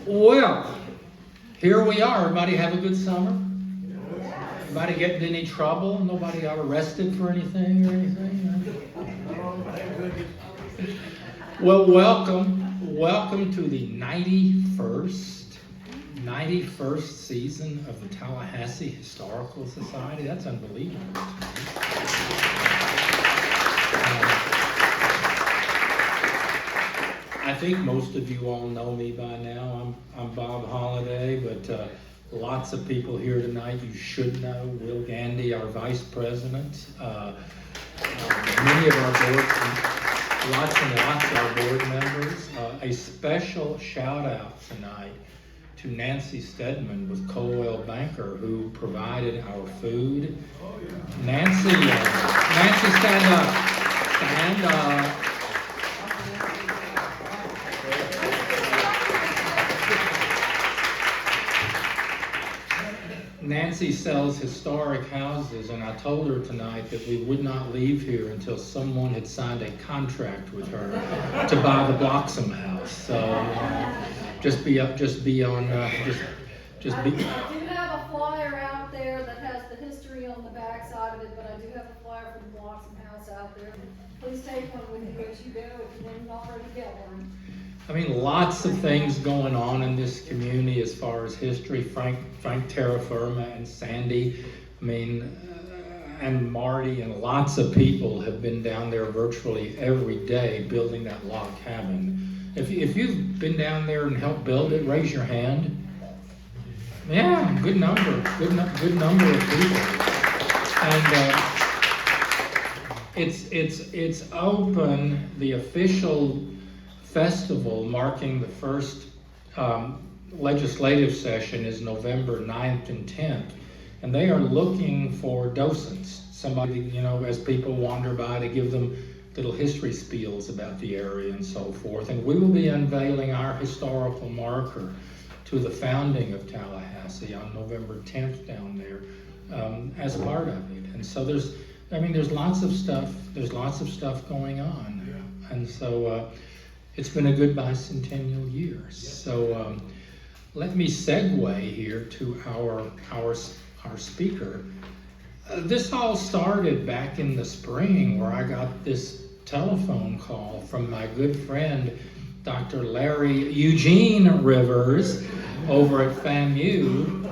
Well, here we are. Everybody have a good summer? Everybody getting in any trouble? Nobody got arrested for anything or anything? Well, welcome to the 91st season of the Tallahassee Historical Society. That's unbelievable. I think most of you all know me by now. I'm Bob Holliday, but lots of people here tonight you should know. Will Gandy, our vice president, many of our board, lots and lots of our board members. A special shout out tonight to Nancy Stedman with Coldwell Banker, who provided our food. Nancy, stand up. Stand up. Nancy sells historic houses, and I told her tonight that we would not leave here until someone had signed a contract with her to buy the Bloxham house. So just be. I do have a flyer out there that has the history on the back side of it, but I do have a flyer for the Bloxham house out there. Please take one with you as you go if you didn't already get one. I mean, lots of things going on in this community as far as history. Frank Terra Firma and Sandy, and Marty, and lots of people have been down there virtually every day building that log cabin. If you've been down there and helped build it, raise your hand. Yeah, good number of people. And it's open. The official festival marking the first legislative session is November 9th and 10th, and they are looking for docents, somebody, as people wander by, to give them little history spiels about the area and so forth. And we will be unveiling our historical marker to the founding of Tallahassee on November 10th down there as part of it. And so there's lots of stuff going on. And so it's been a good bicentennial year. So let me segue here to our speaker. This all started back in the spring, where I got this telephone call from my good friend, Dr. Larry Eugene Rivers, over at FAMU,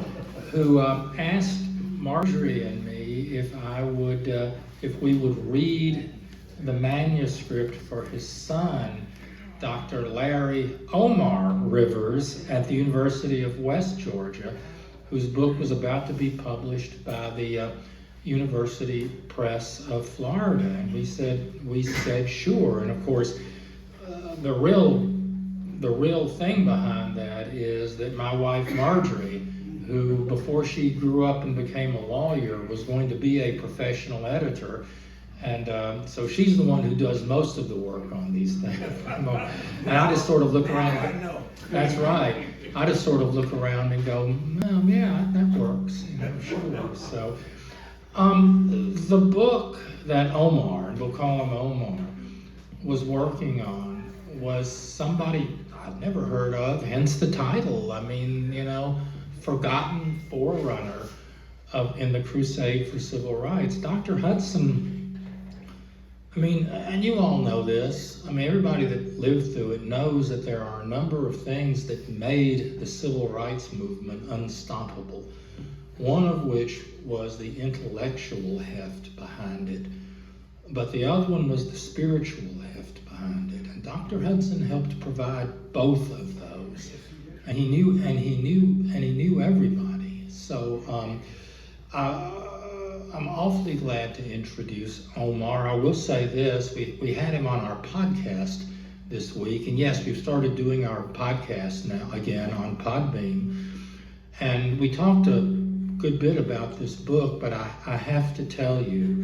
who asked Marjorie and me if we would read the manuscript for his son, Dr. Larry Omar Rivers, at the University of West Georgia, whose book was about to be published by the University Press of Florida. And we said sure. And of course, the real thing behind that is that my wife Marjorie, who before she grew up and became a lawyer was going to be a professional editor, and so she's the one who does most of the work on these things. And I just sort of look around. That's right. I just sort of look around and go, yeah, that works. Sure. So the book that Omar, and we'll call him Omar, was working on was somebody I've never heard of, hence the title. Forgotten Forerunner in the Crusade for Civil Rights. Dr. Hudson, and you all know this. Everybody that lived through it knows that there are a number of things that made the civil rights movement unstoppable. One of which was the intellectual heft behind it, but the other one was the spiritual heft behind it. And Dr. Hudson helped provide both of those, and he knew everybody. So I'm awfully glad to introduce Omar. I will say this, we had him on our podcast this week, and yes, we've started doing our podcast now again on Podbean, and we talked a good bit about this book, but I have to tell you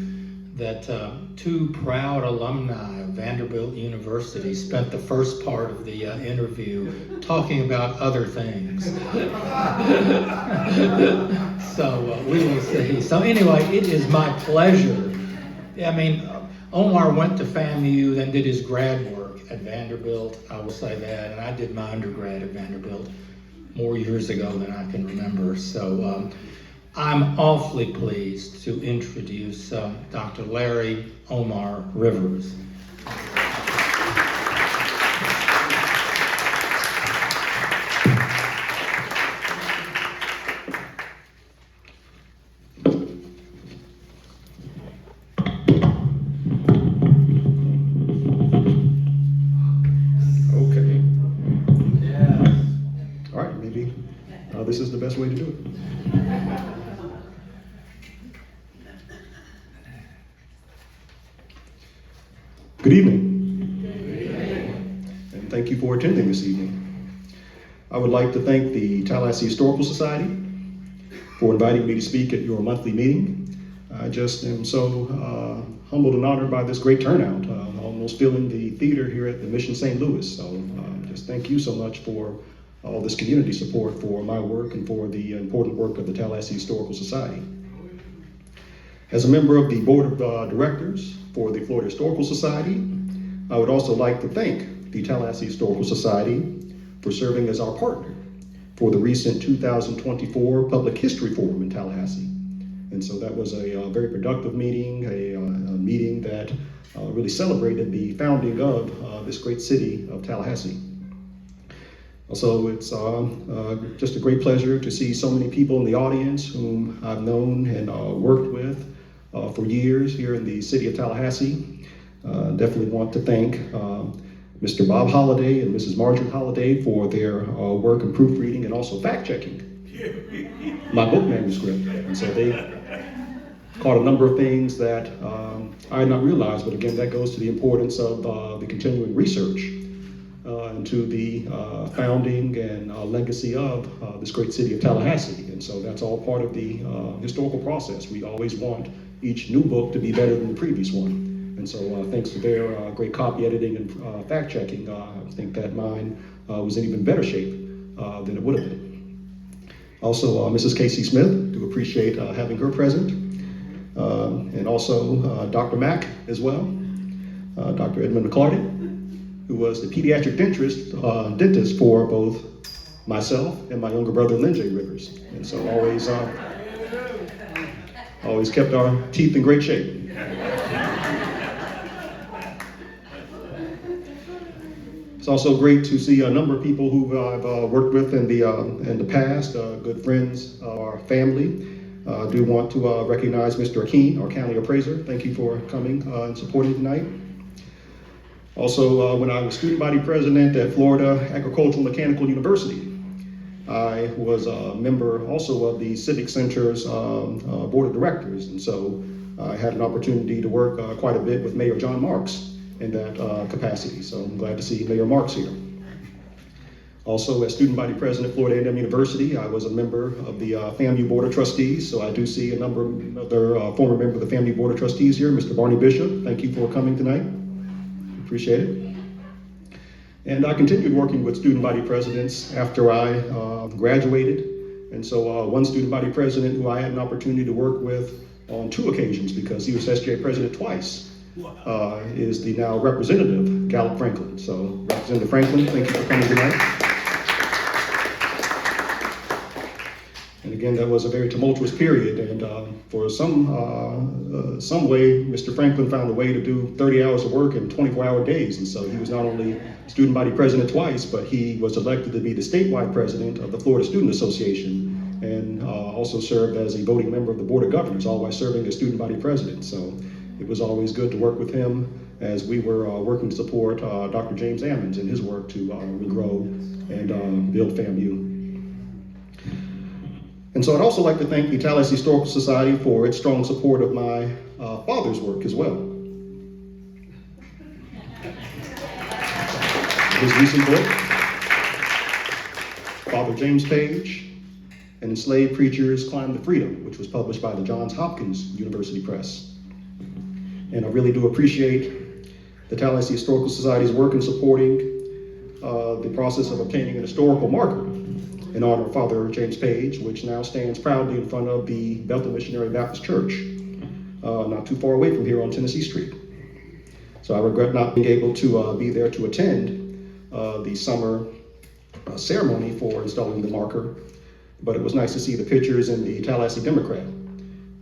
that two proud alumni of Vanderbilt University spent the first part of the interview talking about other things. So we will see. So anyway, it is my pleasure. Omar went to FAMU, then did his grad work at Vanderbilt. I will say that, and I did my undergrad at Vanderbilt. more years ago than I can remember. So I'm awfully pleased to introduce Dr. Larry Omar Rivers. This is the best way to do it. Good evening. And thank you for attending this evening. I would like to thank the Tallahassee Historical Society for inviting me to speak at your monthly meeting. I just am so humbled and honored by this great turnout, almost filling the theater here at the Mission St. Louis. So just thank you so much for all this community support for my work and for the important work of the Tallahassee Historical Society. As a member of the Board of Directors for the Florida Historical Society, I would also like to thank the Tallahassee Historical Society for serving as our partner for the recent 2024 Public History Forum in Tallahassee. And so that was a very productive meeting, a meeting that really celebrated the founding of this great city of Tallahassee. So it's just a great pleasure to see so many people in the audience whom I've known and worked with for years here in the city of Tallahassee. Definitely want to thank Mr. Bob Holliday and Mrs. Marjorie Holliday for their work in proofreading and also fact-checking my book manuscript. And so they caught a number of things that I had not realized, but again, that goes to the importance of the continuing research into the founding and legacy of this great city of Tallahassee. And so that's all part of the historical process. We always want each new book to be better than the previous one. And so thanks to their great copy editing and fact checking, I think that mine was in even better shape than it would have been. Also, Mrs. Casey Smith, do appreciate having her present. And also Dr. Mack as well, Dr. Edmund McClarty, who was the pediatric dentist for both myself and my younger brother, Lynn J. Rivers. And so always kept our teeth in great shape. It's also great to see a number of people who I've worked with in the past, good friends, our family. I do want to recognize Mr. Akeen, our county appraiser. Thank you for coming and supporting tonight. Also, when I was student body president at Florida Agricultural Mechanical University, I was a member also of the Civic Center's board of directors. And so I had an opportunity to work quite a bit with Mayor John Marks in that capacity. So I'm glad to see Mayor Marks here. Also, as student body president at Florida A&M University, I was a member of the FAMU Board of Trustees. So I do see a number of other former members of the FAMU Board of Trustees here. Mr. Barney Bishop, thank you for coming tonight. Appreciate it. And I continued working with student body presidents after I graduated. And so one student body president who I had an opportunity to work with on 2 occasions, because he was SJ president twice, is the now Representative Gallup Franklin. So Representative Franklin, thank you for coming tonight. And again, that was a very tumultuous period, and for some way, Mr. Franklin found a way to do 30 hours of work in 24-hour days, and so he was not only student body president twice, but he was elected to be the statewide president of the Florida Student Association, and also served as a voting member of the Board of Governors, all while serving as student body president. So it was always good to work with him as we were working to support Dr. James Ammons in his work to regrow and build FAMU. And so I'd also like to thank the Tallahassee Historical Society for its strong support of my father's work as well. His recent book, Father James Page, and Enslaved Preachers Climb to Freedom, which was published by the Johns Hopkins University Press. And I really do appreciate the Tallahassee Historical Society's work in supporting the process of obtaining an historical marker in honor of Father James Page, which now stands proudly in front of the Bethel Missionary Baptist Church, not too far away from here on Tennessee Street. So I regret not being able to be there to attend the summer ceremony for installing the marker, but it was nice to see the pictures in the Tallahassee Democrat.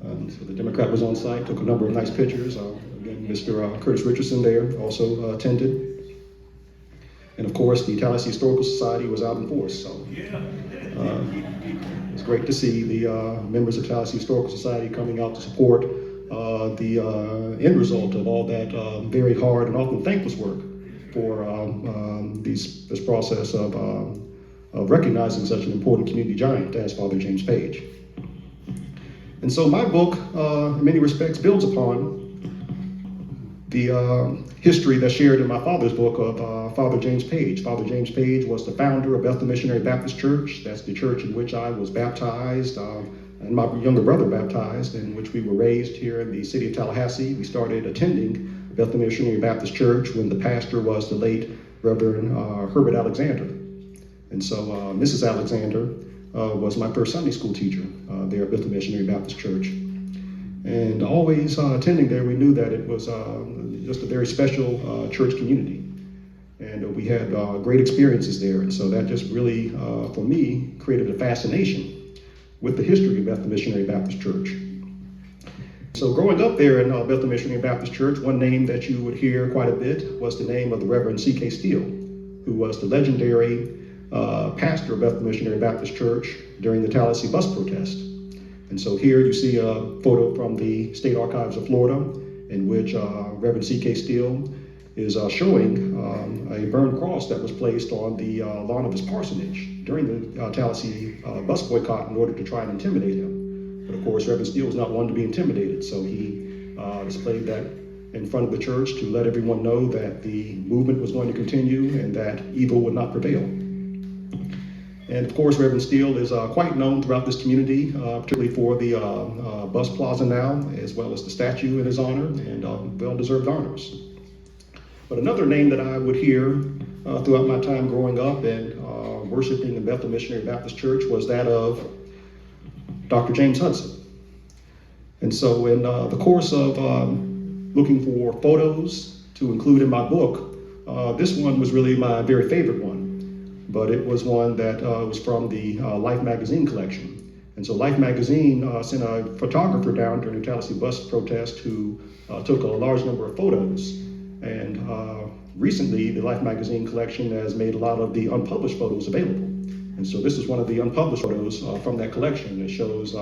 So the Democrat was on site, took a number of nice pictures. Again, Mr. Curtis Richardson there also attended. And of course, the Tallahassee Historical Society was out in force. So it's great to see the members of Tallahassee Historical Society coming out to support the end result of all that very hard and often thankless work for this process of recognizing such an important community giant as Father James Page. And so my book, in many respects, builds upon the history that's shared in my father's book of Father James Page. Father James Page was the founder of Bethel Missionary Baptist Church. That's the church in which I was baptized, and my younger brother baptized, in which we were raised here in the city of Tallahassee. We started attending Bethel Missionary Baptist Church when the pastor was the late Reverend Herbert Alexander. And so Mrs. Alexander was my first Sunday school teacher there at Bethel Missionary Baptist Church. And always attending there, we knew that it was just a very special church community. And we had great experiences there. And so that just really, for me, created a fascination with the history of Bethel Missionary Baptist Church. So growing up there in Bethel Missionary Baptist Church, one name that you would hear quite a bit was the name of the Reverend C.K. Steele, who was the legendary pastor of Bethel Missionary Baptist Church during the Tallahassee bus protest. And so here you see a photo from the State Archives of Florida in which Reverend C.K. Steele is showing a burned cross that was placed on the lawn of his parsonage during the Tallahassee bus boycott in order to try and intimidate him. But of course, Reverend Steele was not one to be intimidated, so he displayed that in front of the church to let everyone know that the movement was going to continue and that evil would not prevail. And of course, Reverend Steele is quite known throughout this community, particularly for the bus plaza now, as well as the statue in his honor, and well-deserved honors. But another name that I would hear throughout my time growing up and worshiping in Bethel Missionary Baptist Church was that of Dr. James Hudson. And so in the course of looking for photos to include in my book, this one was really my very favorite one. But it was one that was from the Life magazine collection. And so Life magazine sent a photographer down during the Tallahassee bus protest who took a large number of photos. And recently, the Life magazine collection has made a lot of the unpublished photos available. And so this is one of the unpublished photos from that collection. It shows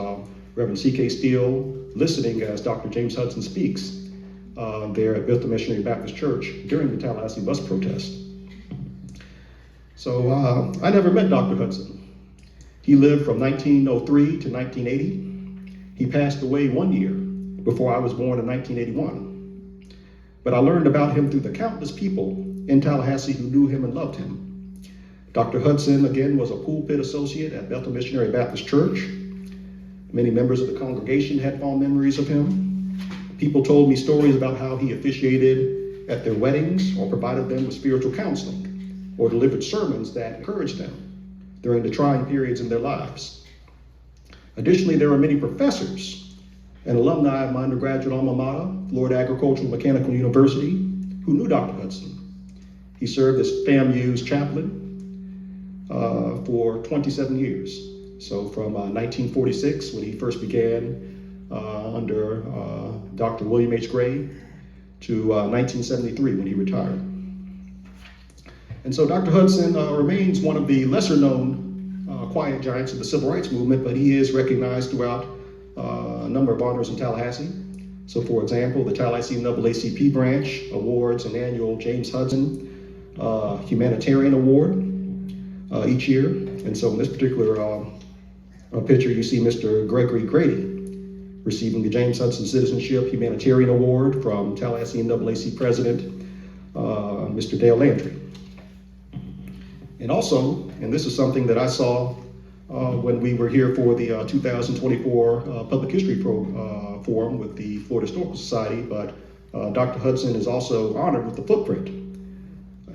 Reverend C.K. Steele listening as Dr. James Hudson speaks there at Bethel Missionary Baptist Church during the Tallahassee bus protest. So I never met Dr. Hudson. He lived from 1903 to 1980. He passed away 1 year before I was born in 1981. But I learned about him through the countless people in Tallahassee who knew him and loved him. Dr. Hudson, again, was a pulpit associate at Bethel Missionary Baptist Church. Many members of the congregation had fond memories of him. People told me stories about how he officiated at their weddings or provided them with spiritual counseling, or delivered sermons that encouraged them during the trying periods in their lives. Additionally, there were many professors and alumni of my undergraduate alma mater, Florida Agricultural Mechanical University, who knew Dr. Hudson. He served as FAMU's chaplain for 27 years. So from 1946, when he first began under Dr. William H. Gray, to 1973, when he retired. And so Dr. Hudson remains one of the lesser known quiet giants of the civil rights movement, but he is recognized throughout a number of honors in Tallahassee. So for example, the Tallahassee NAACP branch awards an annual James Hudson Humanitarian Award each year. And so in this particular picture, you see Mr. Gregory Grady receiving the James Hudson Citizenship Humanitarian Award from Tallahassee NAACP President Mr. Dale Landry. And also, and this is something that I saw when we were here for the 2024 Public History Forum with the Florida Historical Society, but Dr. Hudson is also honored with the footprint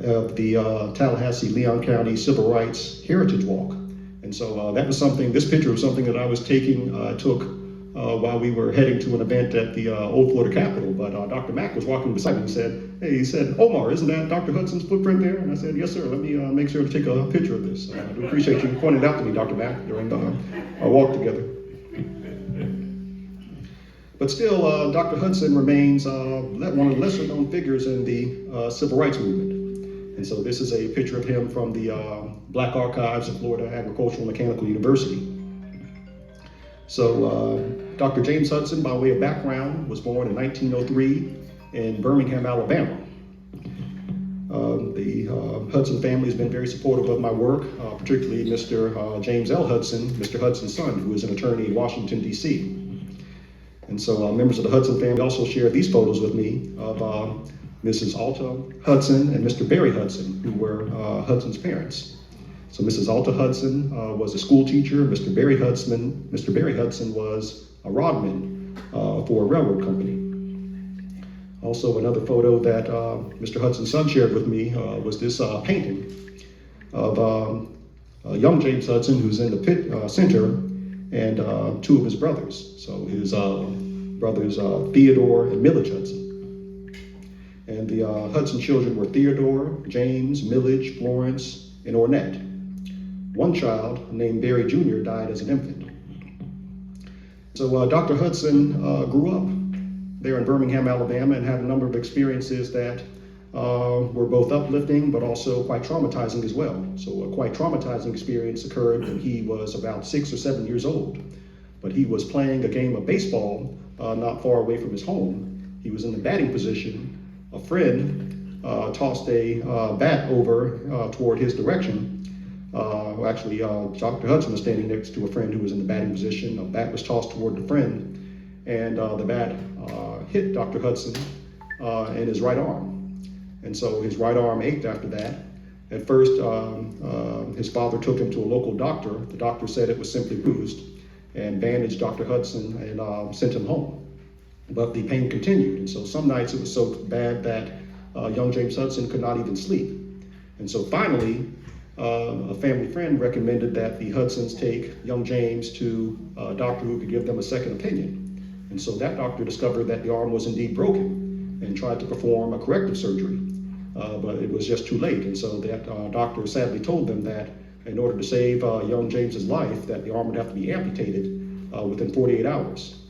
of the Tallahassee-Leon County Civil Rights Heritage Walk. And so that was something, this picture was something that I was taking, took while we were heading to an event at the Old Florida Capitol, but Dr. Mack was walking beside me and said, "Hey," he said, "Omar, isn't that Dr. Hudson's footprint there?" And I said, "Yes, sir. Let me make sure to take a picture of this." I do appreciate you pointing it out to me, Dr. Mack, during our walk together. But still, Dr. Hudson remains one of the lesser known figures in the civil rights movement. And so this is a picture of him from the Black Archives of Florida Agricultural Mechanical University. So Dr. James Hudson, by way of background, was born in 1903 in Birmingham, Alabama. The Hudson family has been very supportive of my work, particularly Mr. James L. Hudson, Mr. Hudson's son, who is an attorney in Washington, D.C. And so members of the Hudson family also shared these photos with me of Mrs. Alta Hudson and Mr. Barry Hudson, who were Hudson's parents. So Mrs. Alta Hudson was a school teacher. Mr. Barry Hudson was a rodman for a railroad company. Also, another photo that Mr. Hudson's son shared with me was this painting of young James Hudson, who's in the pit center, and two of his brothers. So his brothers Theodore and Millage Hudson. And the Hudson children were Theodore, James, Millage, Florence, and Ornette. One child named Barry Jr. died as an infant. So Dr. Hudson grew up there in Birmingham, Alabama, and had a number of experiences that were both uplifting but also quite traumatizing as well. So a quite traumatizing experience occurred when he was about 6 or 7 years old. But he was playing a game of baseball not far away from his home. He was in the batting position. A friend tossed a bat over toward his direction. Actually, Dr. Hudson was standing next to a friend who was in the batting position. A bat was tossed toward the friend, and the bat hit Dr. Hudson in his right arm. And so his right arm ached after that. At first, his father took him to a local doctor. The doctor said it was simply bruised and bandaged Dr. Hudson and sent him home. But the pain continued, and so some nights it was so bad that young James Hudson could not even sleep. And so finally, a family friend recommended that the Hudsons take young James to a doctor who could give them a second opinion. And so that doctor discovered that the arm was indeed broken and tried to perform a corrective surgery, but it was just too late. And so that doctor sadly told them that in order to save young James's life, that the arm would have to be amputated within 48 hours.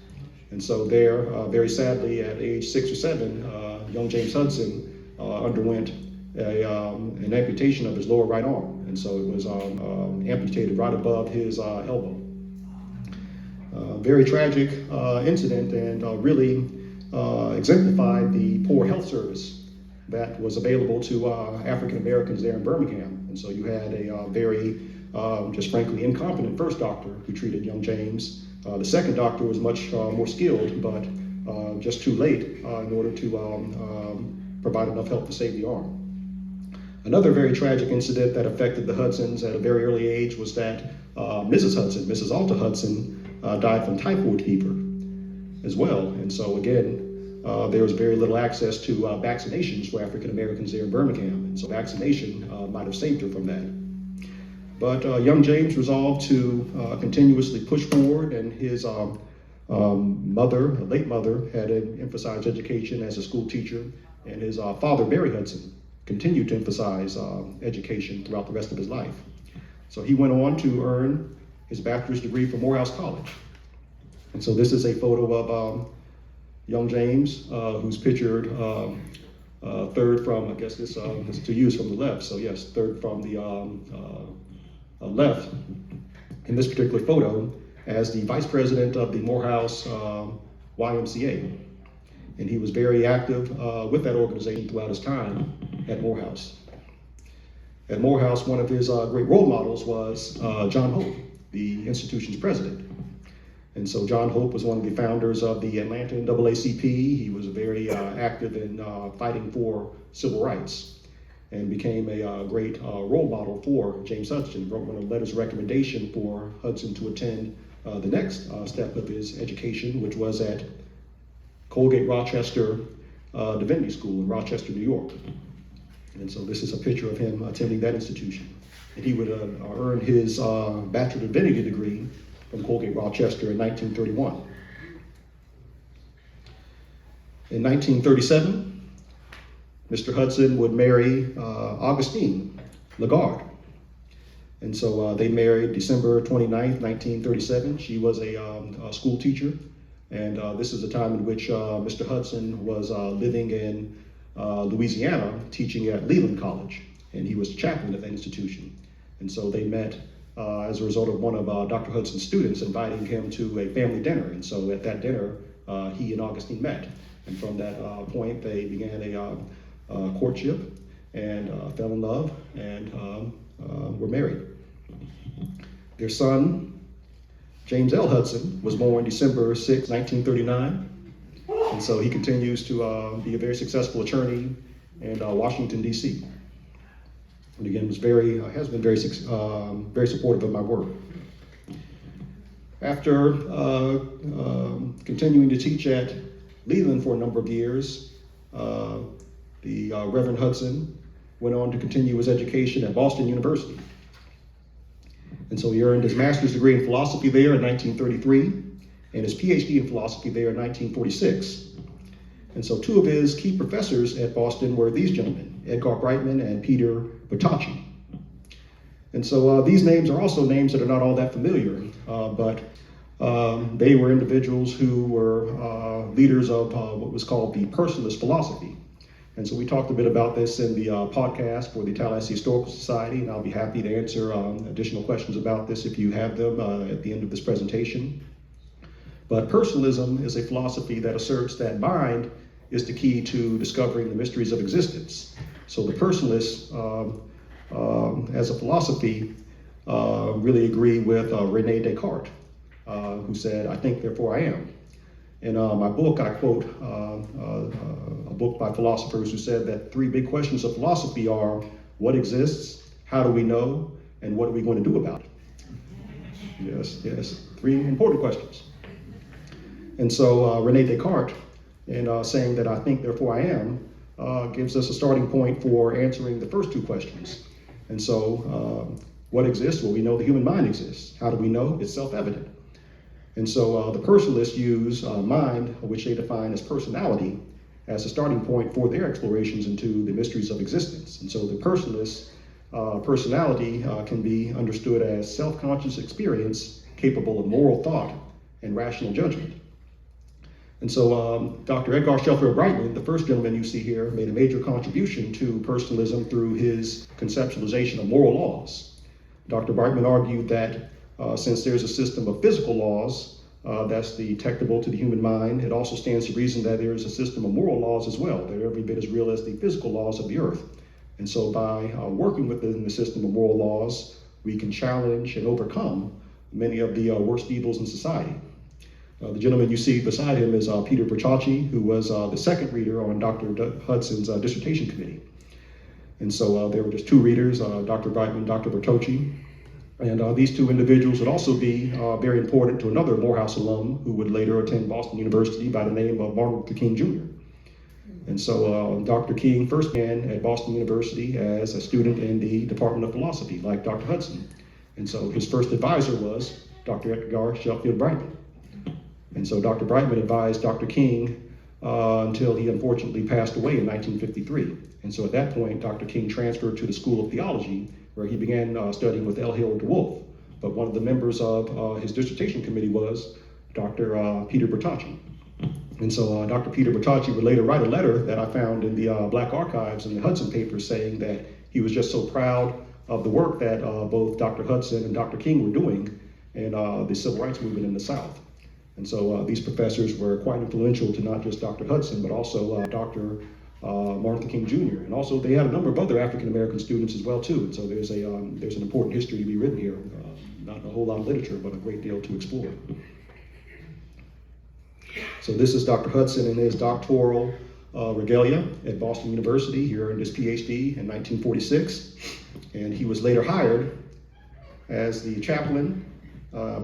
And so there, very sadly, at age 6 or 7, young James Hudson underwent an amputation of his lower right arm. And so it was amputated right above his elbow. Very tragic incident, and really exemplified the poor health service that was available to African Americans there in Birmingham. And so you had a very, just frankly, incompetent first doctor who treated young James. The second doctor was much more skilled, but just too late in order to provide enough help to save the arm. Another very tragic incident that affected the Hudsons at a very early age was that Mrs. Hudson, Mrs. Alta Hudson, died from typhoid fever as well. And so again, there was very little access to vaccinations for African Americans there in Birmingham. And so vaccination might have saved her from that. But young James resolved to continuously push forward, and his mother, late mother, had emphasized education as a school teacher, and his father, Barry Hudson, continued to emphasize education throughout the rest of his life. So he went on to earn his bachelor's degree from Morehouse College. And so this is a photo of young James, who's pictured third from, I guess this is to use from the left. So yes, third from the left in this particular photo as the vice president of the Morehouse YMCA. And he was very active with that organization throughout his time at Morehouse. At Morehouse, one of his great role models was John Hope, the institution's president. And so John Hope was one of the founders of the Atlanta NAACP. He was very active in fighting for civil rights and became a great role model for James Hudson. Wrote one of the letters of recommendation for Hudson to attend the next step of his education, which was at Colgate Rochester Divinity School in Rochester, New York. And so this is a picture of him attending that institution. And he would earn his Bachelor of Divinity degree from Colgate Rochester in 1931. In 1937, Mr. Hudson would marry Augustine Lagarde. And so they married December 29th, 1937. She was a school teacher. And this is a time in which Mr. Hudson was living in Louisiana, teaching at Leland College. And he was chaplain of that institution. And so they met as a result of one of Dr. Hudson's students inviting him to a family dinner. And so at that dinner, he and Augustine met. And from that point, they began a courtship and fell in love and were married. Their son, James L. Hudson, was born December 6, 1939. And so he continues to be a very successful attorney in Washington, D.C. And again, has been very supportive of my work. After continuing to teach at Leland for a number of years, the Reverend Hudson went on to continue his education at Boston University. And so he earned his master's degree in philosophy there in 1933 and his PhD in philosophy there in 1946. And so two of his key professors at Boston were these gentlemen, Edgar Brightman and Peter Bertocci. And so these names are also names that are not all that familiar, but they were individuals who were leaders of what was called the personalist philosophy. And so we talked a bit about this in the podcast for the Tallahassee Historical Society, and I'll be happy to answer additional questions about this if you have them at the end of this presentation. But personalism is a philosophy that asserts that mind is the key to discovering the mysteries of existence. So the personalists, as a philosophy, really agree with René Descartes, who said, "I think, therefore I am." In my book, I quote a book by philosophers who said that three big questions of philosophy are: what exists, how do we know, and what are we going to do about it? Yes, three important questions. And so René Descartes, in saying that "I think, therefore I am," gives us a starting point for answering the first two questions. And so what exists? Well, we know the human mind exists. How do we know? It's self-evident. And so the personalists use mind, which they define as personality, as a starting point for their explorations into the mysteries of existence. And so the personalist personality can be understood as self-conscious experience capable of moral thought and rational judgment. And so Dr. Edgar Sheffield Brightman, the first gentleman you see here, made a major contribution to personalism through his conceptualization of moral laws. Dr. Brightman argued that since there's a system of physical laws that's detectable to the human mind, it also stands to reason that there is a system of moral laws as well. They're every bit as real as the physical laws of the earth. And so by working within the system of moral laws, we can challenge and overcome many of the worst evils in society. The gentleman you see beside him is Peter Bertocci, who was the second reader on Dr. Hudson's dissertation committee. And so there were just two readers, Dr. Brightman and Dr. Bertocci. And these two individuals would also be very important to another Morehouse alum who would later attend Boston University by the name of Martin Luther King Jr. And so Dr. King first began at Boston University as a student in the Department of Philosophy, like Dr. Hudson. And so his first advisor was Dr. Edgar Sheffield Brightman. And so Dr. Brightman advised Dr. King until he unfortunately passed away in 1953. And so at that point, Dr. King transferred to the School of Theology, where he began studying with L. Hill DeWolf. But one of the members of his dissertation committee was Dr. Peter Bertocci. And so Dr. Peter Bertocci would later write a letter that I found in the Black Archives and the Hudson papers saying that he was just so proud of the work that both Dr. Hudson and Dr. King were doing in the civil rights movement in the South. And so these professors were quite influential to not just Dr. Hudson, but also Dr. Martin Luther King Jr. And also they had a number of other African-American students as well too. And so there's an important history to be written here. Not a whole lot of literature, but a great deal to explore. So this is Dr. Hudson in his doctoral regalia at Boston University. He earned his PhD in 1946. And he was later hired as the chaplain,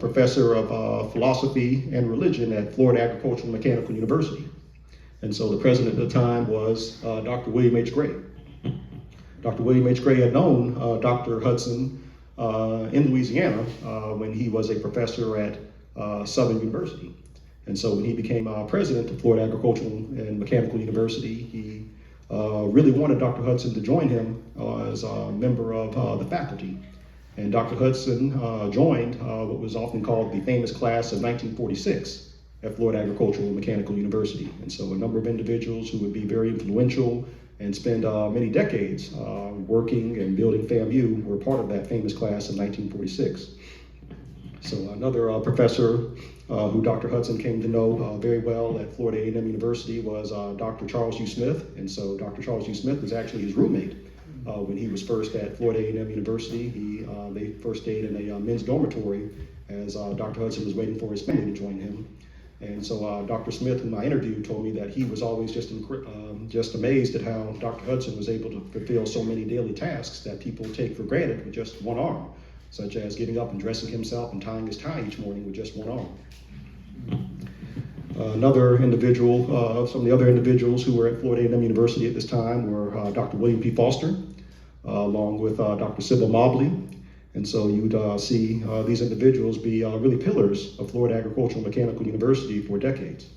professor of philosophy and religion at Florida Agricultural Mechanical University. And so the president at the time was Dr. William H. Gray. Dr. William H. Gray had known Dr. Hudson in Louisiana when he was a professor at Southern University. And so when he became president of Florida Agricultural and Mechanical University, he really wanted Dr. Hudson to join him as a member of the faculty. And Dr. Hudson joined what was often called the famous class of 1946 at Florida Agricultural and Mechanical University. And so a number of individuals who would be very influential and spend many decades working and building FAMU were part of that famous class of 1946. So another professor who Dr. Hudson came to know very well at Florida A&M University was Dr. Charles U. Smith. And so Dr. Charles U. Smith was actually his roommate when he was first at Florida A&M University. They first stayed in a men's dormitory as Dr. Hudson was waiting for his family to join him. And so Dr. Smith, in my interview, told me that he was always just amazed at how Dr. Hudson was able to fulfill so many daily tasks that people take for granted with just one arm, such as getting up and dressing himself and tying his tie each morning with just one arm. Another individual, some of the other individuals who were at Florida A&M University at this time were Dr. William P. Foster, along with Dr. Sybil Mobley. And so you would see these individuals be really pillars of Florida Agricultural and Mechanical University for decades.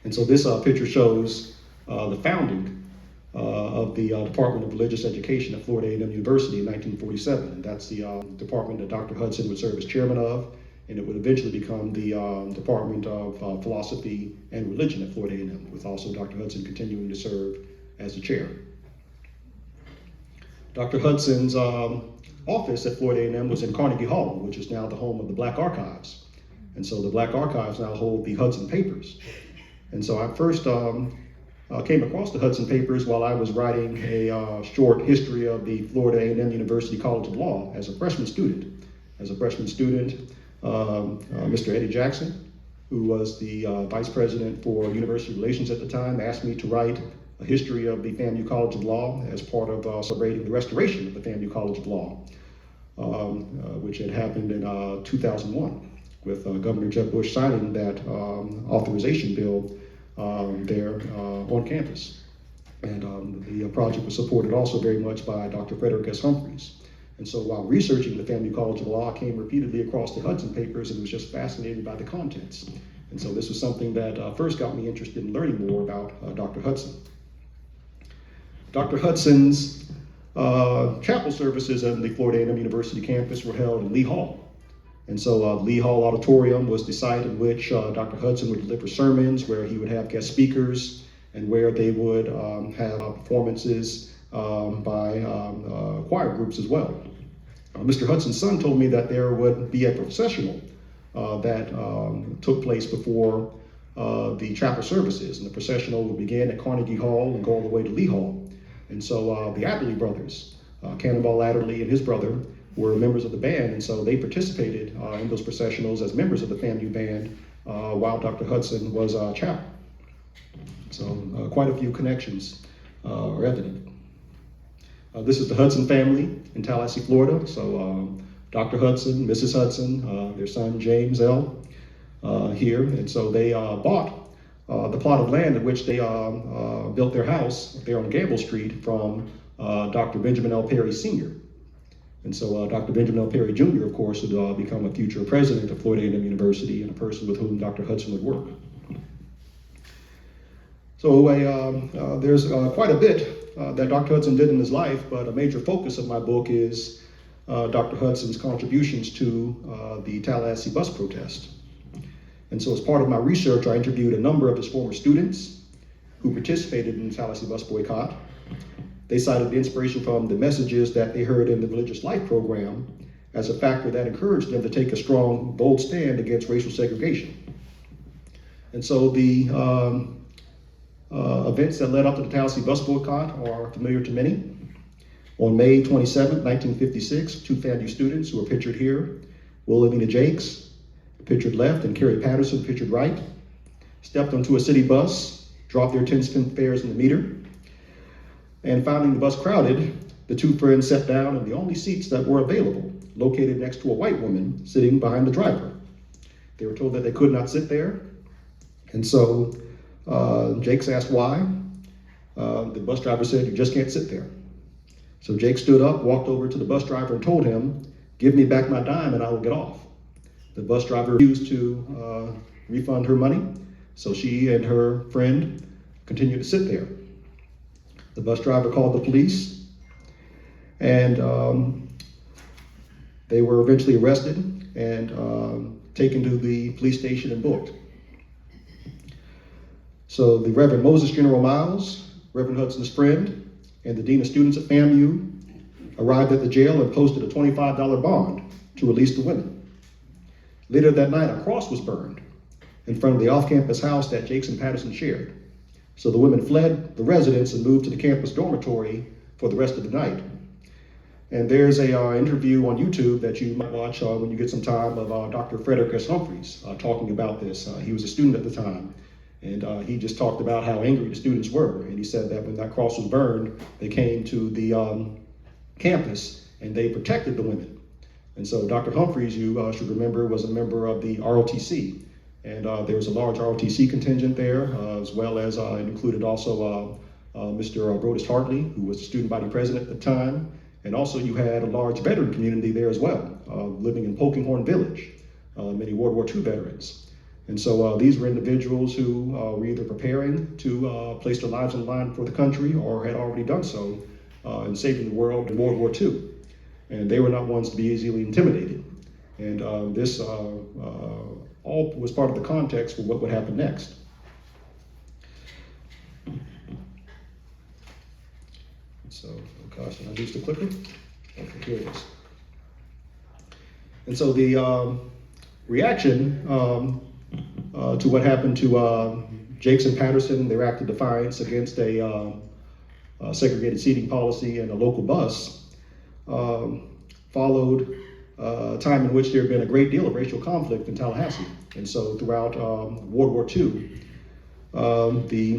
And so this picture shows the founding of the Department of Religious Education at Florida A&M University in 1947. And that's the department that Dr. Hudson would serve as chairman of, and it would eventually become the Department of Philosophy and Religion at Florida A&M, with also Dr. Hudson continuing to serve as the chair. Dr. Hudson's office at Florida A&M was in Carnegie Hall, which is now the home of the Black Archives. And so the Black Archives now hold the Hudson Papers. And so I first came across the Hudson Papers while I was writing a short history of the Florida A&M University College of Law as a freshman student. As a freshman student, Mr. Eddie Jackson, who was the vice president for university relations at the time, asked me to write a history of the FAMU College of Law as part of celebrating the restoration of the FAMU College of Law, which had happened in 2001 with Governor Jeb Bush signing that authorization bill there on campus. And the project was supported also very much by Dr. Frederick S. Humphreys. And so while researching the FAMU College of Law, I came repeatedly across the Hudson Papers and was just fascinated by the contents. And so this was something that first got me interested in learning more about Dr. Hudson. Dr. Hudson's chapel services on the Florida A&M University campus were held in Lee Hall. And so Lee Hall Auditorium was the site in which Dr. Hudson would deliver sermons, where he would have guest speakers, and where they would have performances by choir groups as well. Mr. Hudson's son told me that there would be a processional that took place before the chapel services, and the processional would begin at Carnegie Hall and go all the way to Lee Hall. And so the Adderley brothers, Cannonball Adderley and his brother, were members of the band, and so they participated in those processionals as members of the FAMU band while Dr. Hudson was chaplain. So quite a few connections are evident. This is the Hudson family in Tallahassee, Florida. So Dr. Hudson, Mrs. Hudson, their son James L. Here, and so they bought the plot of land in which they built their house there on Gamble Street from Dr. Benjamin L. Perry Sr. And so Dr. Benjamin L. Perry Jr., of course, would become a future president of Florida A&M University and a person with whom Dr. Hudson would work. So there's quite a bit that Dr. Hudson did in his life, but a major focus of my book is Dr. Hudson's contributions to the Tallahassee bus protest. And so as part of my research, I interviewed a number of his former students who participated in the Tallahassee bus boycott. They cited the inspiration from the messages that they heard in the Religious Life program as a factor that encouraged them to take a strong, bold stand against racial segregation. And so the events that led up to the Tallahassee bus boycott are familiar to many. On May 27, 1956, two FAMU students who are pictured here, Wilhelmina Jakes, pictured left, and Carrie Patterson, pictured right, stepped onto a city bus, dropped their 10-cent fares in the meter, and finding the bus crowded, the two friends sat down in the only seats that were available, located next to a white woman sitting behind the driver. They were told that they could not sit there, and so Jakes asked why. The bus driver said, "You just can't sit there." So Jake stood up, walked over to the bus driver and told him, "Give me back my dime and I will get off." The bus driver refused to refund her money, so she and her friend continued to sit there. The bus driver called the police, and they were eventually arrested and taken to the police station and booked. So the Reverend Moses General Miles, Reverend Hudson's friend, and the Dean of Students at FAMU arrived at the jail and posted a $25 bond to release the women. Later that night, a cross was burned in front of the off-campus house that Jakes and Patterson shared. So the women fled the residence and moved to the campus dormitory for the rest of the night. And there's a interview on YouTube that you might watch when you get some time of Dr. Frederick S. Humphreys talking about this. He was a student at the time, and he just talked about how angry the students were. And he said that when that cross was burned, they came to the campus and they protected the women. And so Dr. Humphreys, you should remember, was a member of the ROTC. And there was a large ROTC contingent there, as well as it included also Mr. Brodus Hartley, who was the student body president at the time. And also you had a large veteran community there as well, living in Polkinghorne Village, many World War II veterans. And so these were individuals who were either preparing to place their lives on the line for the country or had already done so in saving the world in World War II. And they were not ones to be easily intimidated. And this all was part of the context for what would happen next. So, oh gosh, did I lose the clicker? Okay, here it is. And so the reaction to what happened to Jakes and Patterson, their act of defiance against a segregated seating policy and a local bus, followed a time in which there had been a great deal of racial conflict in Tallahassee. And so throughout World War II, the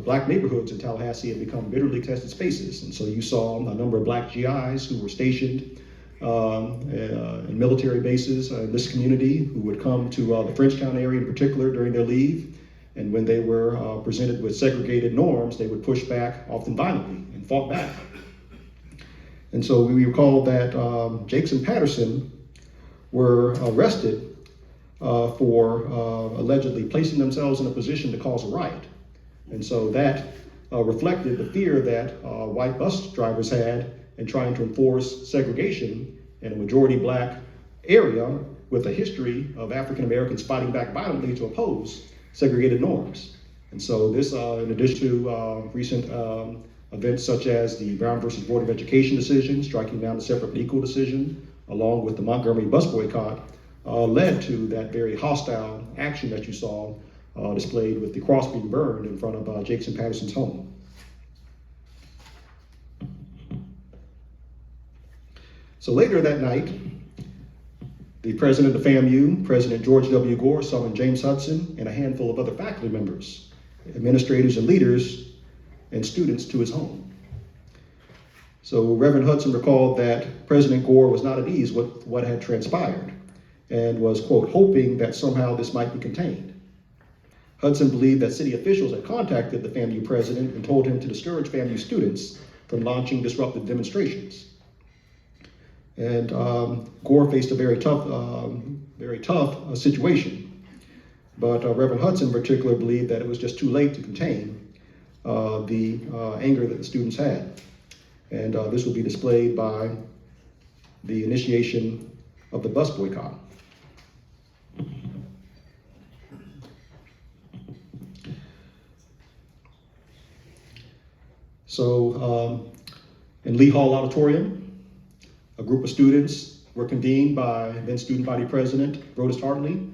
black neighborhoods in Tallahassee had become bitterly contested spaces. And so you saw a number of black GIs who were stationed in military bases in this community, who would come to the Frenchtown area in particular during their leave. And when they were presented with segregated norms, they would push back, often violently, and fought back. And so we recall that Jakes and Patterson were arrested for allegedly placing themselves in a position to cause a riot. And so that reflected the fear that white bus drivers had in trying to enforce segregation in a majority black area with a history of African Americans fighting back violently to oppose segregated norms. And so this, in addition to recent events such as the Brown versus Board of Education decision, striking down the separate but equal decision, along with the Montgomery bus boycott, led to that very hostile action that you saw displayed with the cross being burned in front of Jakes and Patterson's home. So later that night, the president of FAMU, President George W. Gore, summoned James Hudson and a handful of other faculty members, administrators and leaders, and students to his home. So Reverend Hudson recalled that President Gore was not at ease with what had transpired and was, quote, hoping that somehow this might be contained. Hudson believed that city officials had contacted the FAMU president and told him to discourage FAMU students from launching disruptive demonstrations. And Gore faced a very tough situation. But Reverend Hudson in particular believed that it was just too late to contain the anger that the students had. And this will be displayed by the initiation of the bus boycott. So in Lee Hall Auditorium, a group of students were convened by then student body president Brodus Hartley,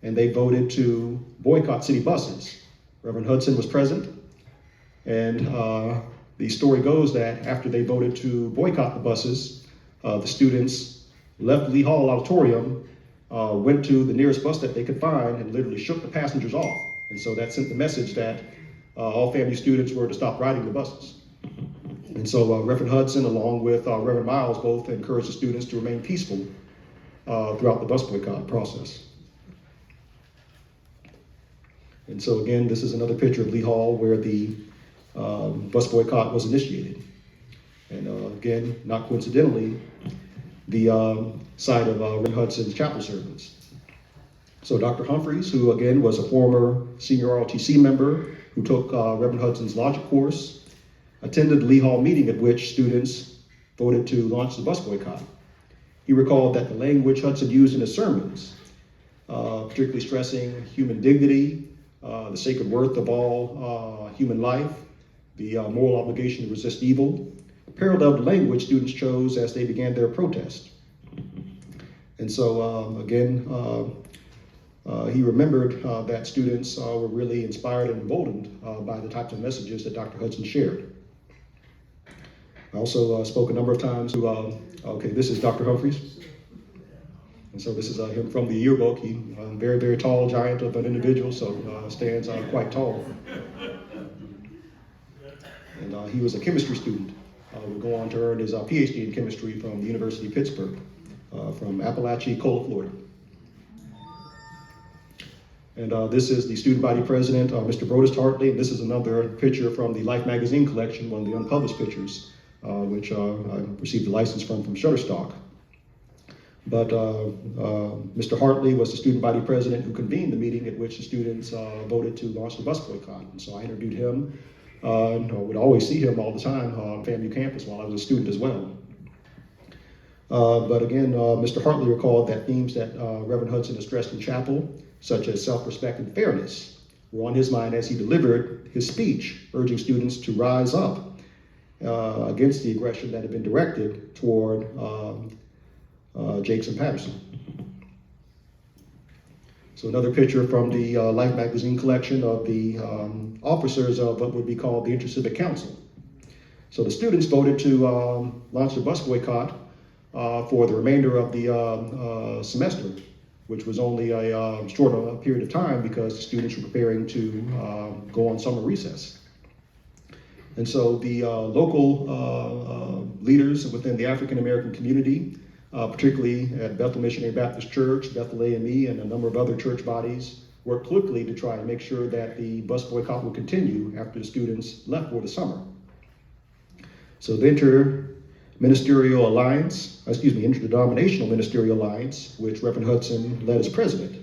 and they voted to boycott city buses. Reverend Hudson was present, and the story goes that after they voted to boycott the buses, the students left Lee Hall Auditorium, went to the nearest bus that they could find, and literally shook the passengers off. And so that sent the message that all FAMU students were to stop riding the buses. And so Reverend Hudson, along with Reverend Miles, both encouraged the students to remain peaceful throughout the bus boycott process. And so again, this is another picture of Lee Hall where the bus boycott was initiated. And again, not coincidentally, the site of Reverend Hudson's chapel service. So Dr. Humphreys, who again was a former senior ROTC member who took Reverend Hudson's logic course, attended the Lee Hall meeting at which students voted to launch the bus boycott. He recalled that the language Hudson used in his sermons, particularly stressing human dignity, the sacred worth of all human life, the moral obligation to resist evil, paralleled the language students chose as they began their protest. And so again, he remembered that students were really inspired and emboldened by the types of messages that Dr. Hudson shared. I also spoke a number of times to, okay, this is Dr. Humphreys. And so this is him from the yearbook. He very, very tall giant of an individual, so stands quite tall. And he was a chemistry student. Would go on to earn his PhD in chemistry from the University of Pittsburgh, from Apalachicola, Florida. And this is the student body president, Mr. Brodus Hartley. And this is another picture from the Life magazine collection, one of the unpublished pictures, which I received a license from Shutterstock. But Mr. Hartley was the student body president who convened the meeting at which the students voted to launch the bus boycott. And so I interviewed him. I would always see him all the time on FAMU campus while I was a student as well. But again, Mr. Hartley recalled that themes that Reverend Hudson has stressed in chapel, such as self-respect and fairness, were on his mind as he delivered his speech, urging students to rise up against the aggression that had been directed toward Jakes and Patterson. So another picture from the Life magazine collection of the officers of what would be called the Intercivic Council. So the students voted to launch the bus boycott for the remainder of the semester, which was only a short period of time because the students were preparing to go on summer recess. And so the local leaders within the African American community, particularly at Bethel Missionary Baptist Church, Bethel A&M, and a number of other church bodies, worked quickly to try and make sure that the bus boycott would continue after the students left for the summer. So the Interdenominational Ministerial Alliance, which Reverend Hudson led as president,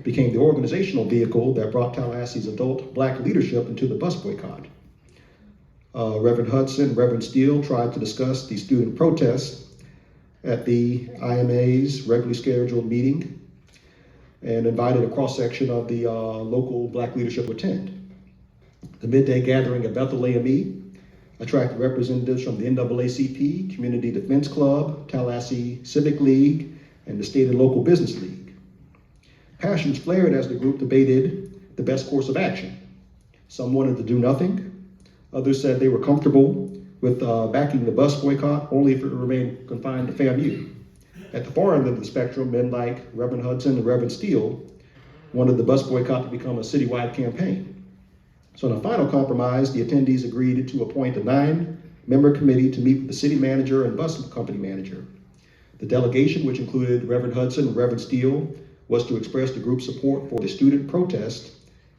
became the organizational vehicle that brought Tallahassee's adult black leadership into the bus boycott. Reverend Hudson, Reverend Steele tried to discuss the student protests at the IMA's regularly scheduled meeting and invited a cross-section of the local black leadership to attend. The midday gathering at Bethel A&M attracted representatives from the NAACP, Community Defense Club, Tallahassee Civic League, and the State and Local Business League. Passions flared as the group debated the best course of action. Some wanted to do nothing. Others said they were comfortable with backing the bus boycott only if it remained confined to FAMU. At the far end of the spectrum, men like Reverend Hudson and Reverend Steele wanted the bus boycott to become a citywide campaign. So in a final compromise, the attendees agreed to appoint a 9-member committee to meet with the city manager and bus company manager. The delegation, which included Reverend Hudson and Reverend Steele, was to express the group's support for the student protest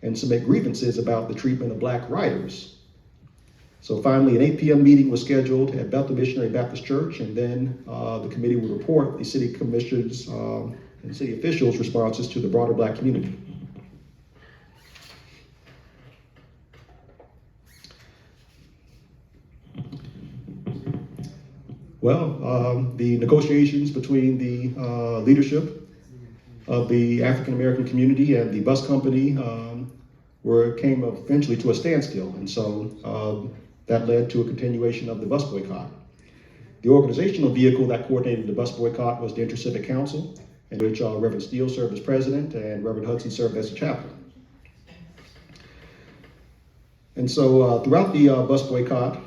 and submit grievances about the treatment of black riders. So finally, an 8 p.m. meeting was scheduled at Bethel Missionary Baptist Church, and then the committee would report the city commissioners and city officials' responses to the broader black community. Well, the negotiations between the leadership of the African American community and the bus company came eventually to a standstill, and so that led to a continuation of the bus boycott. The organizational vehicle that coordinated the bus boycott was the Intercivic Council, in which Reverend Steele served as president and Reverend Hudson served as a chaplain. And so throughout the bus boycott,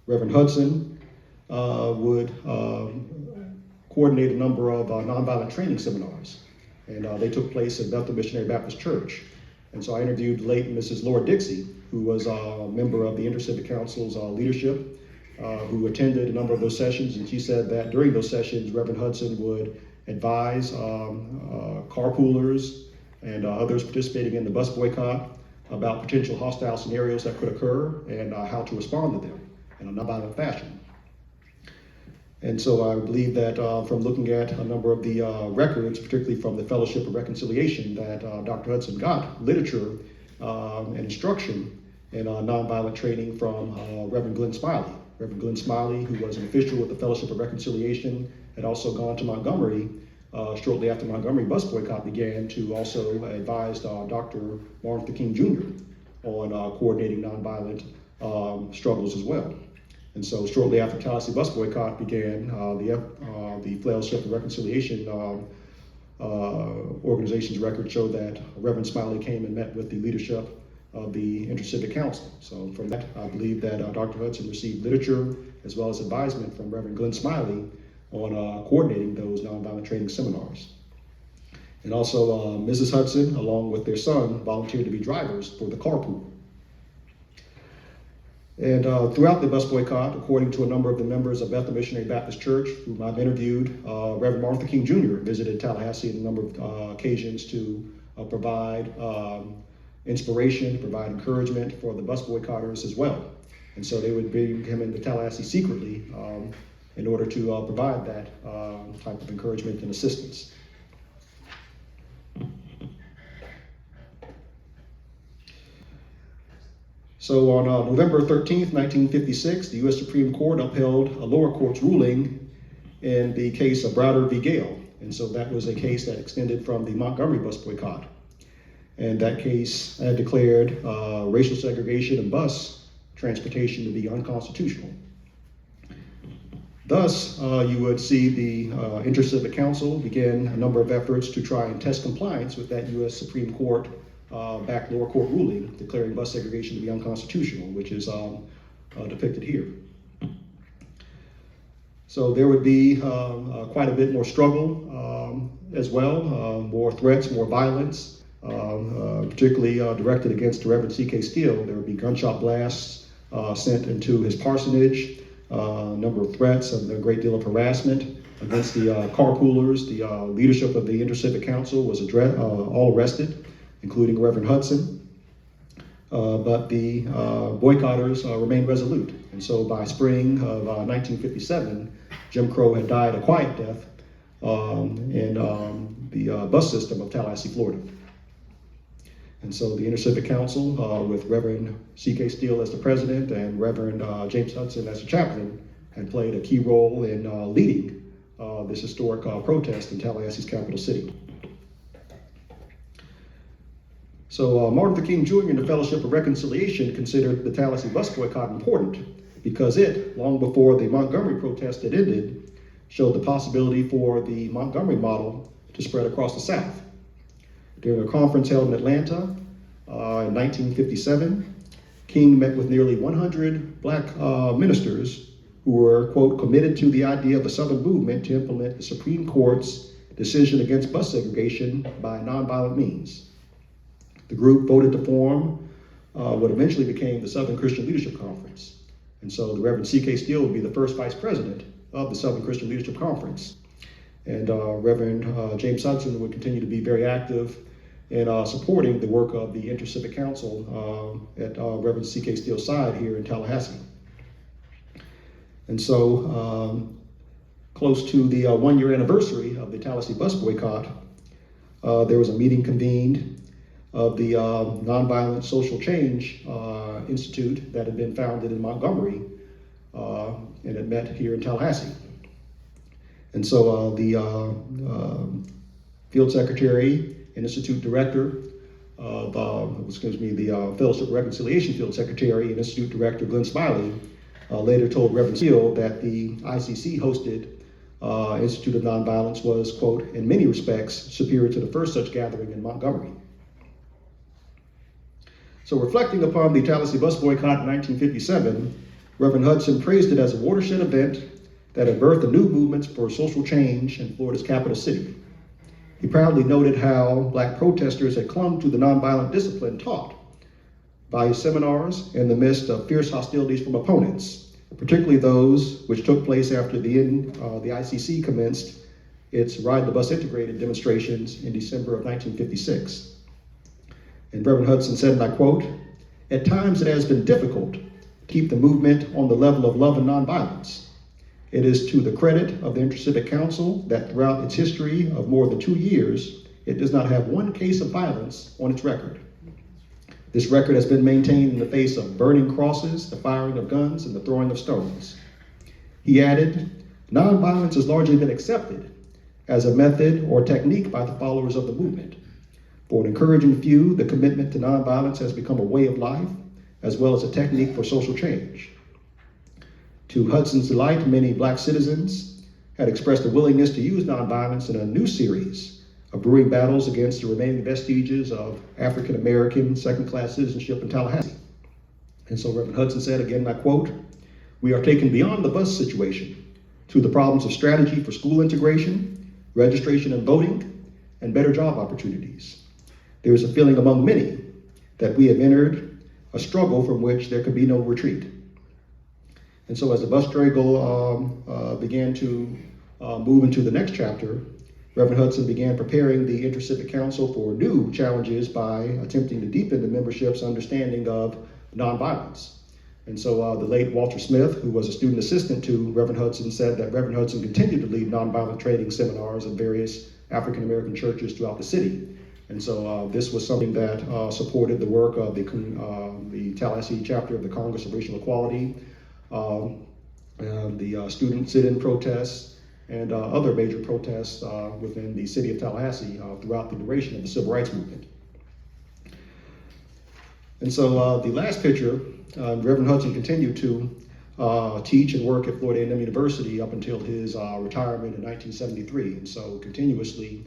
Reverend Hudson would coordinate a number of nonviolent training seminars, and they took place at Bethel Missionary Baptist Church. And so I interviewed late Mrs. Laura Dixie, who was a member of the Intercivic Council's leadership, who attended a number of those sessions, and she said that during those sessions, Reverend Hudson would advise carpoolers and others participating in the bus boycott about potential hostile scenarios that could occur and how to respond to them in a nonviolent fashion. And so I believe that from looking at a number of the records, particularly from the Fellowship of Reconciliation, that Dr. Hudson got literature and instruction in nonviolent training from Reverend Glenn Smiley. Reverend Glenn Smiley, who was an official with the Fellowship of Reconciliation, had also gone to Montgomery shortly after Montgomery bus boycott began to also advise Dr. Martin Luther King Jr. on coordinating nonviolent struggles as well. And so shortly after Tallahassee bus boycott began, the Fellowship of Reconciliation organization's record showed that Reverend Smiley came and met with the leadership of the Inter-Civic Council. So from that, I believe that Dr. Hudson received literature as well as advisement from Reverend Glenn Smiley on coordinating those nonviolent training seminars. And also Mrs. Hudson, along with their son, volunteered to be drivers for the carpool. And throughout the bus boycott, according to a number of the members of Bethel Missionary Baptist Church, whom I've interviewed, Reverend Martin Luther King Jr. visited Tallahassee on a number of occasions to provide inspiration, provide encouragement for the bus boycotters as well. And so they would bring him into Tallahassee secretly in order to provide that type of encouragement and assistance. So on November 13th, 1956, the U.S. Supreme Court upheld a lower court's ruling in the case of Browder v. Gale. And so that was a case that extended from the Montgomery bus boycott. And that case had declared racial segregation in bus transportation to be unconstitutional. Thus, you would see the Inter-Civic Council begin a number of efforts to try and test compliance with that U.S. Supreme Court back lower court ruling declaring bus segregation to be unconstitutional, which is depicted here. So there would be quite a bit more struggle as well, more threats, more violence, particularly directed against the Reverend C.K. Steele. There would be gunshot blasts sent into his parsonage, a number of threats, and a great deal of harassment against the carpoolers. The leadership of the Inter-Civic Council was all arrested, including Reverend Hudson. But the boycotters remained resolute. And so by spring of 1957, Jim Crow had died a quiet death in the bus system of Tallahassee, Florida. And so the Inter-Civic Council, with Reverend C.K. Steele as the president and Reverend James Hudson as the chaplain, had played a key role in leading this historic protest in Tallahassee's capital city. So Martin Luther King Jr. and the Fellowship of Reconciliation considered the Tallahassee bus boycott important because it, long before the Montgomery protest had ended, showed the possibility for the Montgomery model to spread across the South. During a conference held in Atlanta in 1957, King met with nearly 100 black ministers who were, quote, committed to the idea of a Southern movement to implement the Supreme Court's decision against bus segregation by nonviolent means. The group voted to form what eventually became the Southern Christian Leadership Conference. And so the Reverend C.K. Steele would be the first vice president of the Southern Christian Leadership Conference. And Reverend James Hudson would continue to be very active in supporting the work of the Inter-Civic Council at Reverend C.K. Steele's side here in Tallahassee. And so close to the one-year anniversary of the Tallahassee bus boycott, there was a meeting convened of the Nonviolent Social Change Institute that had been founded in Montgomery, and it met here in Tallahassee. And so the field secretary and institute director of, the Fellowship of Reconciliation field secretary and institute director Glenn Smiley later told Reverend Steele that the ICC hosted Institute of Nonviolence was, quote, in many respects superior to the first such gathering in Montgomery. So reflecting upon the Tallahassee bus boycott in 1957, Reverend Hudson praised it as a watershed event that had birthed a new movement for social change in Florida's capital city. He proudly noted how black protesters had clung to the nonviolent discipline taught by his seminars in the midst of fierce hostilities from opponents, particularly those which took place after the ICC commenced its Ride the Bus Integrated demonstrations in December of 1956. And Reverend Hudson said, and I quote, "At times it has been difficult to keep the movement on the level of love and nonviolence. It is to the credit of the Inter-Civic Council that throughout its history of more than 2 years, it does not have one case of violence on its record. This record has been maintained in the face of burning crosses, the firing of guns, and the throwing of stones. He added, nonviolence has largely been accepted as a method or technique by the followers of the movement. For an encouraging few, the commitment to nonviolence has become a way of life, as well as a technique for social change. To Hudson's delight, many Black citizens had expressed a willingness to use nonviolence in a new series of brewing battles against the remaining vestiges of African American second-class citizenship in Tallahassee. And so Reverend Hudson said, again, I quote, "We are taken beyond the bus situation to the problems of strategy for school integration, registration and voting, and better job opportunities. There is a feeling among many that we have entered a struggle from which there could be no retreat." And so as the bus struggle began to move into the next chapter, Reverend Hudson began preparing the Inter-Civic Council for new challenges by attempting to deepen the membership's understanding of nonviolence. And so the late Walter Smith, who was a student assistant to Reverend Hudson, said that Reverend Hudson continued to lead nonviolent training seminars at various African American churches throughout the city. And so this was something that supported the work of the Tallahassee chapter of the Congress of Racial Equality, the student sit-in protests, and other major protests within the city of Tallahassee throughout the duration of the Civil Rights Movement. And so the last picture, Reverend Hudson continued to teach and work at Florida A&M University up until his retirement in 1973. And so continuously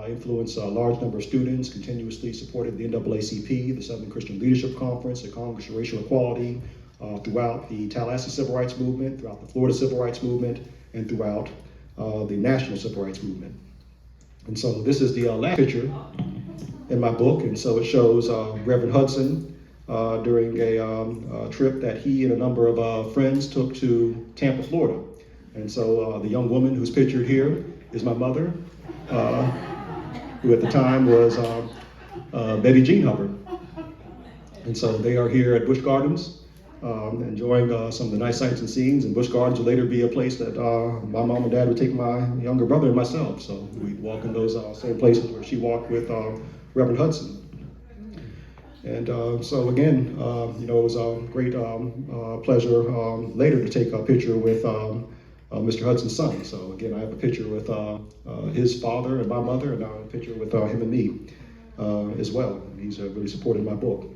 influenced a large number of students, continuously supported the NAACP, the Southern Christian Leadership Conference, the Congress of Racial Equality, throughout the Tallahassee Civil Rights Movement, throughout the Florida Civil Rights Movement, and throughout the National Civil Rights Movement. And so this is the last picture in my book, and so it shows Reverend Hudson during a trip that he and a number of friends took to Tampa, Florida. And so the young woman who's pictured here is my mother, who at the time was Betty Jean Hubbard. And so they are here at Busch Gardens, enjoying some of the nice sights and scenes. And Busch Gardens would later be a place that my mom and dad would take my younger brother and myself. So we'd walk in those same places where she walked with Reverend Hudson. And so again, it was a great pleasure later to take a picture with Mr. Hudson's son. So again, I have a picture with his father and my mother, and now a picture with him and me as well. He's really supported my book.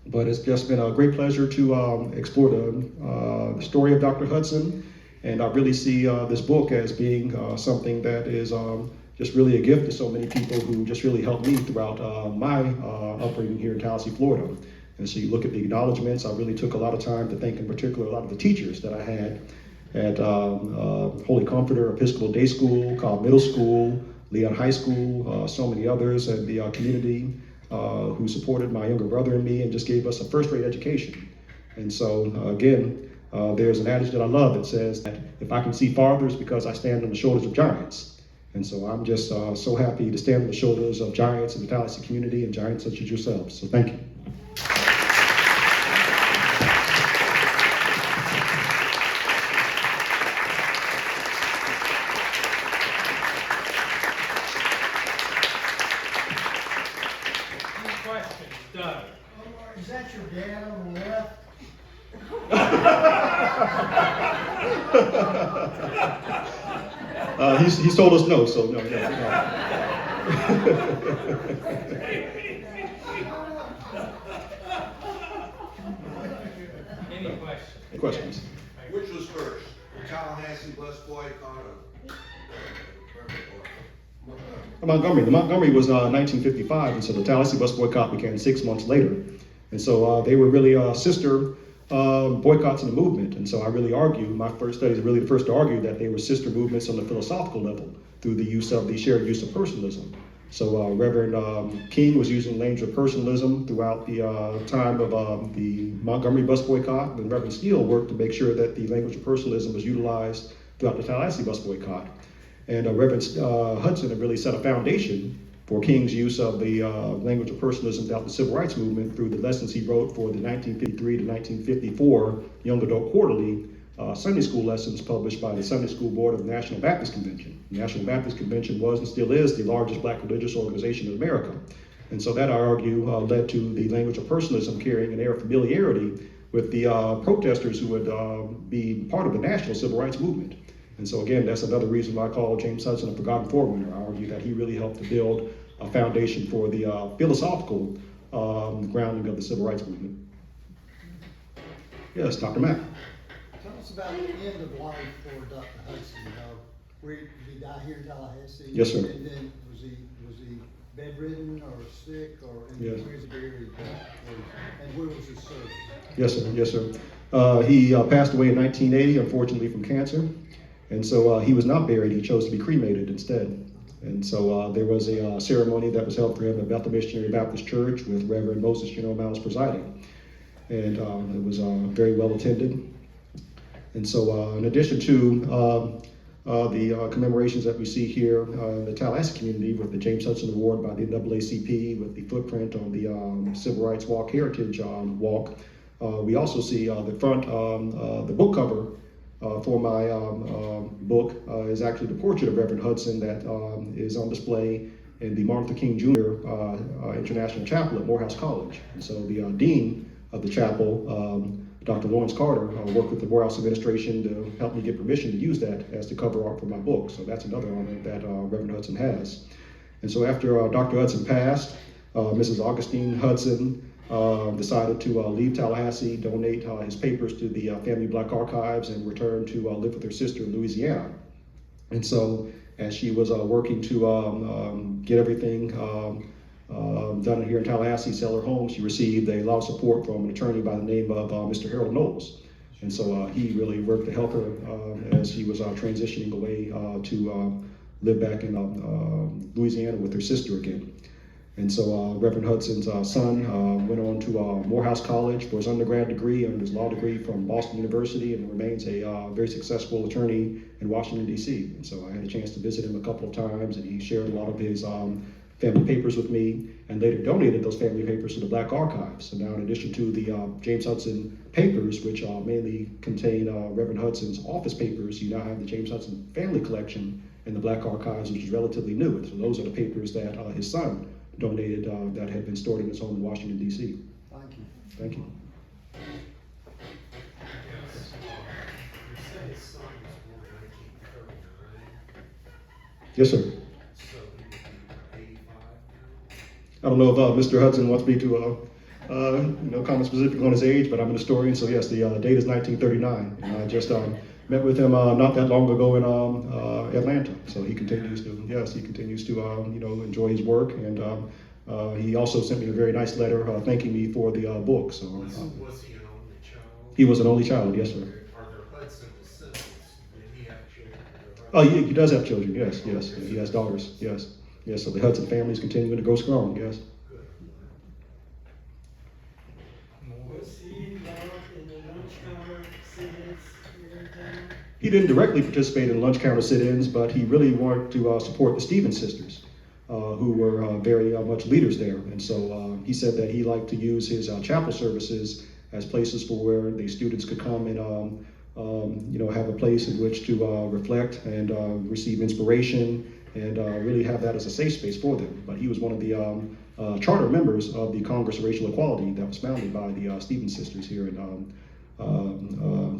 But it's just been a great pleasure to explore the story of Dr. Hudson, and I really see this book as being something that is just really a gift to so many people who just really helped me throughout my upbringing here in Tallahassee, Florida. And so you look at the acknowledgments, I really took a lot of time to thank in particular a lot of the teachers that I had at Holy Comforter Episcopal Day School, Cobb Middle School, Leon High School, so many others, and the community who supported my younger brother and me and just gave us a first-rate education. And so again, there's an adage that I love that says that if I can see farther, it's because I stand on the shoulders of giants. And so I'm just so happy to stand on the shoulders of giants in the Tallahassee community and giants such as yourselves. So thank you. Is that your dad on the left? He's told us no, so no. Any questions? Any questions? Which was first, the Tallahassee bus boycott or Montgomery. The Montgomery was 1955, and so the Tallahassee bus boycott began 6 months later. And so they were really sister boycotts in the movement. And so I really argue, my first studies are really the first to argue that they were sister movements on the philosophical level through the use of the shared use of personalism. So Reverend King was using language of personalism throughout the time of the Montgomery bus boycott, and Reverend Steele worked to make sure that the language of personalism was utilized throughout the Tallahassee bus boycott. And Reverend Hudson had really set a foundation for King's use of the language of personalism throughout the Civil Rights Movement through the lessons he wrote for the 1953 to 1954 Young Adult Quarterly Sunday school lessons published by the Sunday School Board of the National Baptist Convention. The National Baptist Convention was and still is the largest black religious organization in America. And so that, I argue, led to the language of personalism carrying an air of familiarity with the protesters who would be part of the national civil rights movement. And so again, that's another reason why I call James Hudson a forgotten forerunner. I argue that he really helped to build a foundation for the philosophical grounding of the civil rights movement. Yes, Dr. Mack. Tell us about the end of life for Dr. Hudson. Where did he die here in Tallahassee? Yes, sir. And then was he bedridden or sick or Yes. where is he buried? And where was his service? Yes, sir. Yes, sir. He passed away in 1980, unfortunately, from cancer. And so he was not buried. He chose to be cremated instead. And so there was a ceremony that was held for him at Bethel Missionary Baptist Church with Reverend Moses General Miles presiding. And it was very well attended. And so in addition to the commemorations that we see here in the Tallahassee community with the James Hudson Award by the NAACP, with the footprint on the Civil Rights Walk Heritage Walk, we also see the front, the book cover for my book is actually the portrait of Reverend Hudson that is on display in the Martin Luther King Jr. International Chapel at Morehouse College. And so the dean of the chapel, Dr. Lawrence Carter, worked with the Morehouse administration to help me get permission to use that as the cover art for my book. So that's another honor that Reverend Hudson has. And so after Dr. Hudson passed, Mrs. Augustine Hudson decided to leave Tallahassee, donate his papers to the Family Black Archives, and return to live with her sister in Louisiana. And so as she was working to get everything done here in Tallahassee, sell her home, she received a lot of support from an attorney by the name of Mr. Harold Knowles. And so he really worked to help her as she was transitioning away to live back in Louisiana with her sister again. And so Reverend Hudson's son went on to Morehouse College for his undergrad degree, earned his law degree from Boston University, and remains a very successful attorney in Washington, D.C. And so I had a chance to visit him a couple of times, and he shared a lot of his family papers with me, and later donated those family papers to the Black Archives. So now, in addition to the James Hudson papers, which mainly contain Reverend Hudson's office papers, you now have the James Hudson family collection in the Black Archives, which is relatively new. So those are the papers that his son donated that had been stored in his home in Washington, D.C. Thank you. Thank you. Yes, sir. I don't know if Mr. Hudson wants me to comment specifically on his age, but I'm an historian, so yes, the date is 1939. And I just met with him not that long ago in Atlanta. So he continues to, enjoy his work, and he also sent me a very nice letter thanking me for the book. So Was he an only child? he was an only child, yes, sir. Are there Hudson descendants? Did he have children? Oh, he does have children, yes. He has daughters, yes. Yes, so the Hudson family is continuing to go strong, yes. Was he involved in the lunch counter sit-ins here in town? He didn't directly participate in lunch counter sit-ins, but he really wanted to support the Stevens sisters, who were very much leaders there. And so he said that he liked to use his chapel services as places for where the students could come and have a place in which to reflect and receive inspiration, and really have that as a safe space for them. But he was one of the charter members of the Congress of Racial Equality that was founded by the Stevens sisters here in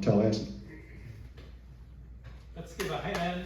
Tallahassee. Let's give a hand.